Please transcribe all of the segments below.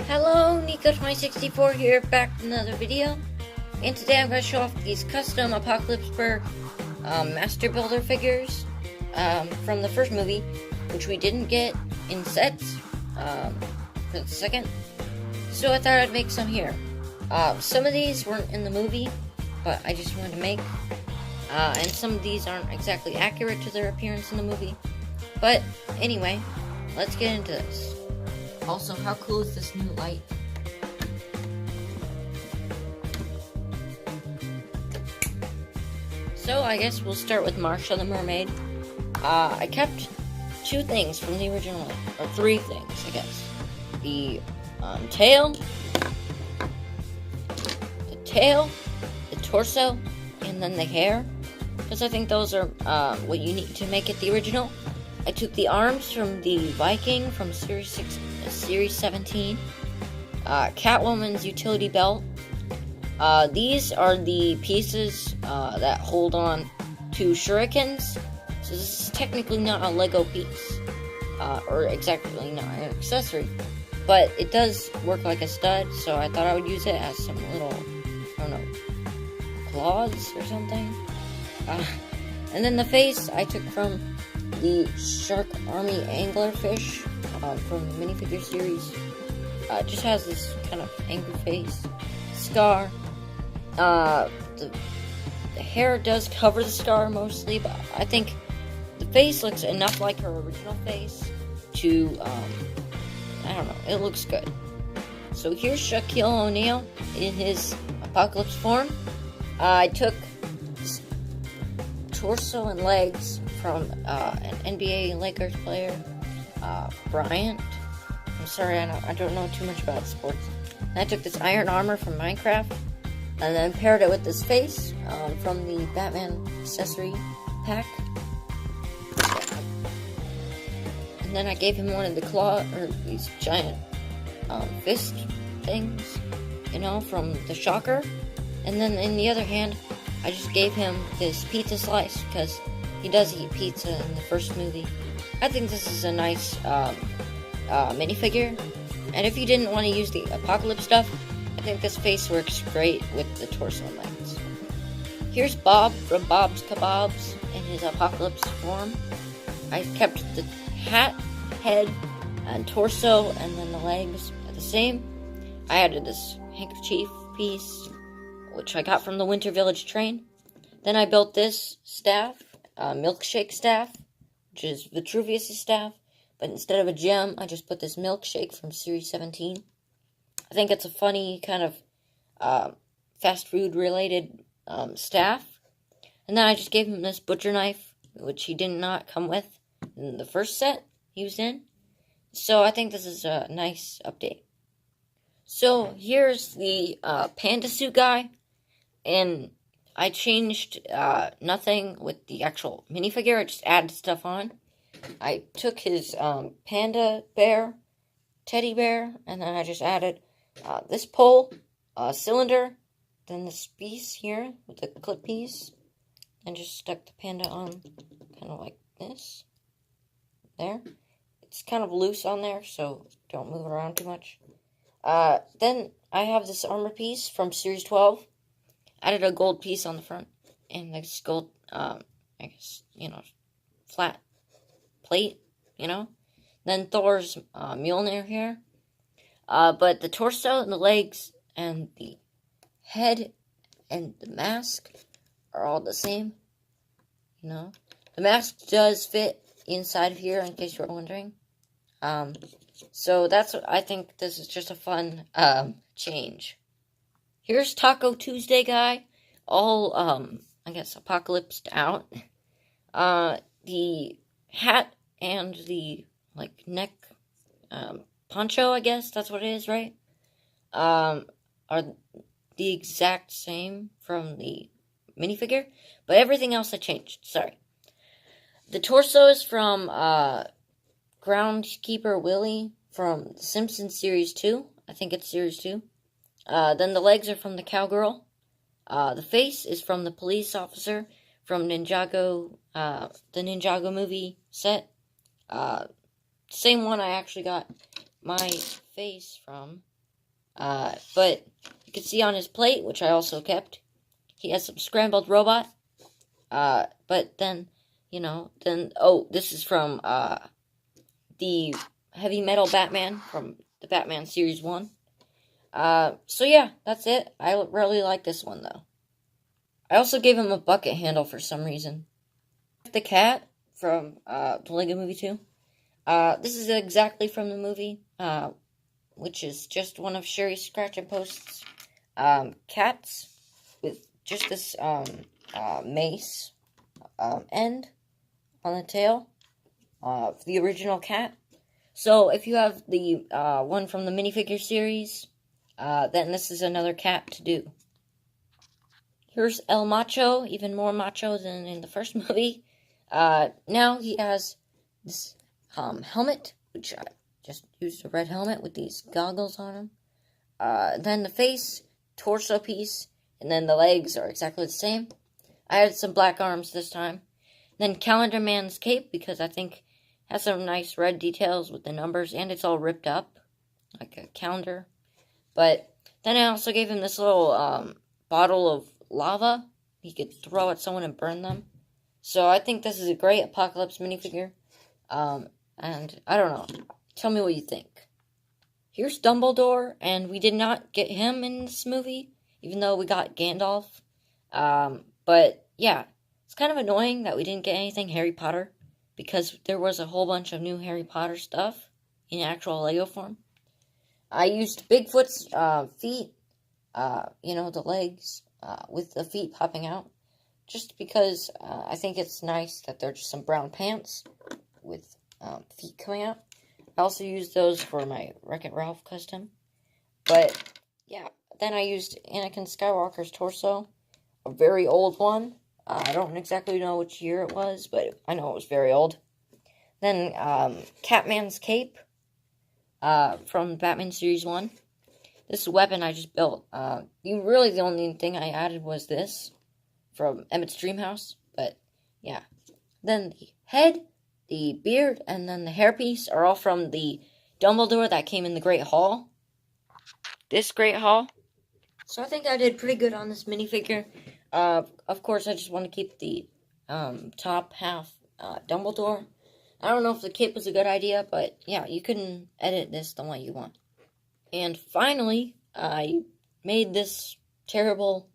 Hello, Nico2064 here, back with another video. And today I'm going to show off these custom Apocalypseburg Master Builder figures from the first movie, which we didn't get in sets for the second. So I thought I'd make some here. Some of these weren't in the movie, but I just wanted to make. And some of these aren't exactly accurate to their appearance in the movie. But anyway, let's get into this. Also, how cool is this new light? So, I guess we'll start with Marsha the Mermaid. I kept two things from the original, or three things, I guess. The tail, the torso, and then the hair. Because I think those are what you need to make it the original. I took the arms from the Viking from Series 17, Catwoman's utility belt. These are the pieces that hold on to shurikens. So this is technically not a Lego piece, or exactly not an accessory, but it does work like a stud. So I thought I would use it as some little, I don't know, claws or something. And then the face I took from the Shark Army Anglerfish from the minifigure series. It just has this kind of angry face. Scar. The hair does cover the scar mostly, but I think the face looks enough like her original face to, I don't know, it looks good. So here's Shaquille O'Neal in his Apocalypse form. I took torso and legs from an NBA Lakers player, Bryant. I'm sorry, I don't know too much about sports. And I took this iron armor from Minecraft, and then paired it with this face from the Batman accessory pack. And then I gave him one of the these giant fist things, you know, from the Shocker. And then in the other hand, I just gave him this pizza slice, because he does eat pizza in the first movie. I think this is a nice minifigure. And if you didn't want to use the Apocalypse stuff, I think this face works great with the torso and legs. Here's Bob from Bob's Kebabs in his Apocalypse form. I kept the hat, head, and torso, and then the legs the same. I added this handkerchief piece, which I got from the Winter Village train. Then I built this staff, milkshake staff, which is Vitruvius' staff, but instead of a gem, I just put this milkshake from Series 17. I think it's a funny kind of fast food related staff. And then I just gave him this butcher knife, which he did not come with in the first set he was in. So I think this is a nice update. So here's the panda suit guy, and I changed nothing with the actual minifigure. I just added stuff on. I took his panda bear, teddy bear, and then I just added this pole, cylinder, then this piece here with the clip piece, and just stuck the panda on kind of like this. There. It's kind of loose on there, so don't move it around too much. Then I have this armor piece from Series 12. Added a gold piece on the front, and this gold, I guess, you know, flat plate, you know. Then Thor's Mjolnir here. But the torso and the legs and the head and the mask are all the same, you know. The mask does fit inside of here, in case you're wondering. So that's what I think. This is just a fun change. Here's Taco Tuesday guy, all, I guess, apocalypsed out. The hat and the, like, neck, poncho, I guess, that's what it is, right? Are the exact same from the minifigure, but everything else I changed, sorry. The torso is from, Groundskeeper Willie from The Simpsons Series 2. I think it's Series 2. Then the legs are from the cowgirl. The face is from the police officer from Ninjago, the Ninjago movie set. Same one I actually got my face from But you can see on his plate, which I also kept, he has some scrambled robot. But then, this is from, the Heavy Metal Batman from the Batman Series 1. So yeah, that's it. I really like this one, though. I also gave him a bucket handle for some reason. The cat from, the Lego Movie 2. This is exactly from the movie, which is just one of Sherry Scratch and Post's, cats with just this, mace, end on the tail of the original cat. So if you have the, one from the minifigure series, then this is another cat to do. Here's El Macho, even more macho than in the first movie. Now he has this helmet, which I just used a red helmet with these goggles on him. Then the face, torso piece, and then the legs are exactly the same. I had some black arms this time. Then Calendar Man's cape, because I think it has some nice red details with the numbers, and it's all ripped up, like a calendar. But then I also gave him this little bottle of lava he could throw at someone and burn them. So I think this is a great Apocalypse minifigure. And I don't know. Tell me what you think. Here's Dumbledore, and we did not get him in this movie, even though we got Gandalf. But yeah, it's kind of annoying that we didn't get anything Harry Potter, because there was a whole bunch of new Harry Potter stuff in actual Lego form. I used Bigfoot's feet, the legs, with the feet popping out, just because I think it's nice that they're just some brown pants with feet coming out. I also used those for my Wreck-It Ralph custom. But, yeah, then I used Anakin Skywalker's torso, a very old one. I don't exactly know which year it was, but I know it was very old. Then, Catman's cape, from Batman Series 1. This weapon I just built. Really the only thing I added was this from Emmett's Dreamhouse, but yeah. Then the head, the beard, and then the hairpiece are all from the Dumbledore that came in the Great Hall. This Great Hall. So I think I did pretty good on this minifigure. Of course, I just want to keep the top half Dumbledore. I don't know if the cape was a good idea, but yeah, you can edit this the way you want. And finally, I made this terrible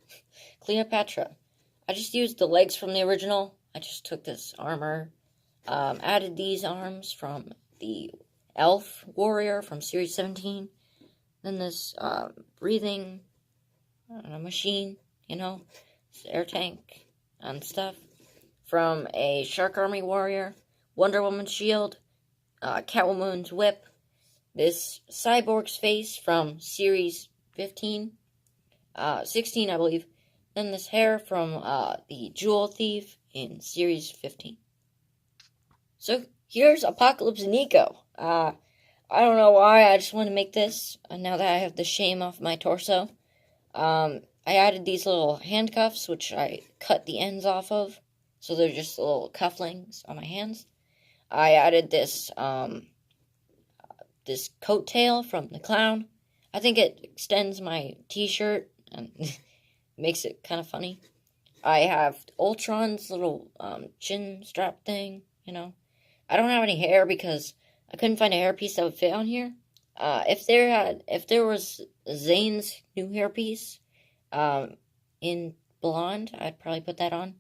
Cleopatra. I just used the legs from the original. I just took this armor, added these arms from the elf warrior from Series 17. Then this breathing machine, air tank and stuff from a Shark Army warrior, Wonder Woman's shield, Catwoman's whip, this cyborg's face from Series 16, I believe. Then this hair from the Jewel Thief in Series 15. So here's Apocalypse Nico. I don't know why, I just want to make this, now that I have the shame off my torso. I added these little handcuffs, which I cut the ends off of, so they're just little cufflinks on my hands. I added this, this coat tail from the clown. I think it extends my t-shirt and makes it kind of funny. I have Ultron's little chin strap thing, I don't have any hair because I couldn't find a hairpiece that would fit on here. If there was Zane's new hairpiece in blonde, I'd probably put that on.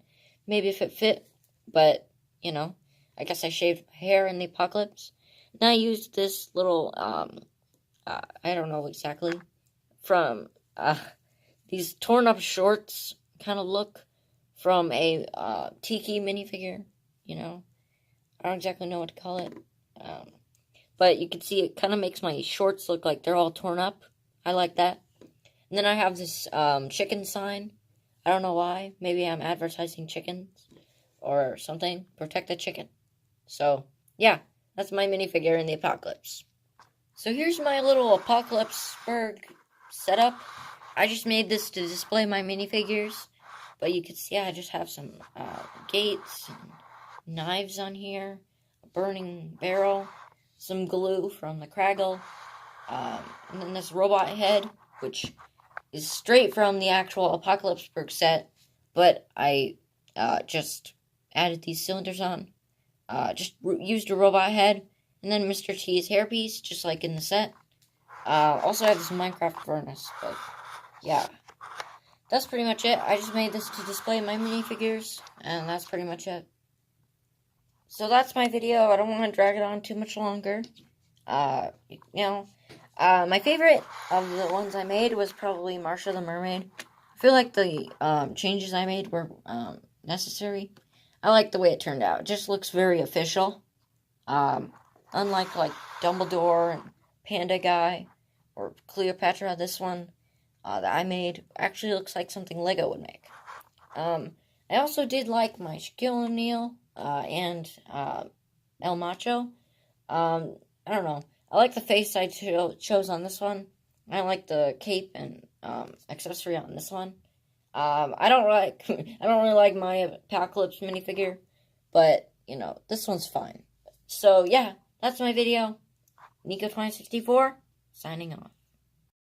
Maybe if it fit, but, I guess I shaved my hair in the apocalypse. And I used this little, I don't know exactly, from these torn up shorts kind of look from a Tiki minifigure, I don't exactly know what to call it. But you can see it kind of makes my shorts look like they're all torn up. I like that. And then I have this chicken sign. I don't know why. Maybe I'm advertising chickens or something. Protect the chicken. So, yeah. That's my minifigure in the apocalypse. So here's my little Apocalypseburg setup. I just made this to display my minifigures. But you can see I just have some gates and knives on here. A burning barrel. Some glue from the Craggle. And then this robot head. which is straight from the actual Apocalypseburg set, but I just added these cylinders on. Just used a robot head, and then Mr. T's hairpiece, just like in the set. Also, I have this Minecraft furnace, but yeah. That's pretty much it. I just made this to display my minifigures, and that's pretty much it. So that's my video. I don't want to drag it on too much longer. My favorite of the ones I made was probably Marsha the Mermaid. I feel like the changes I made were necessary. I like the way it turned out. It just looks very official. Unlike like Dumbledore and Panda Guy or Cleopatra, this one that I made actually looks like something Lego would make. I also did like my Shaquille O'Neal and El Macho. I don't know. I like the face I chose on this one. I like the cape and accessory on this one. I don't really like my Apocalypse minifigure, but this one's fine. So yeah, that's my video. Nico2064 signing off.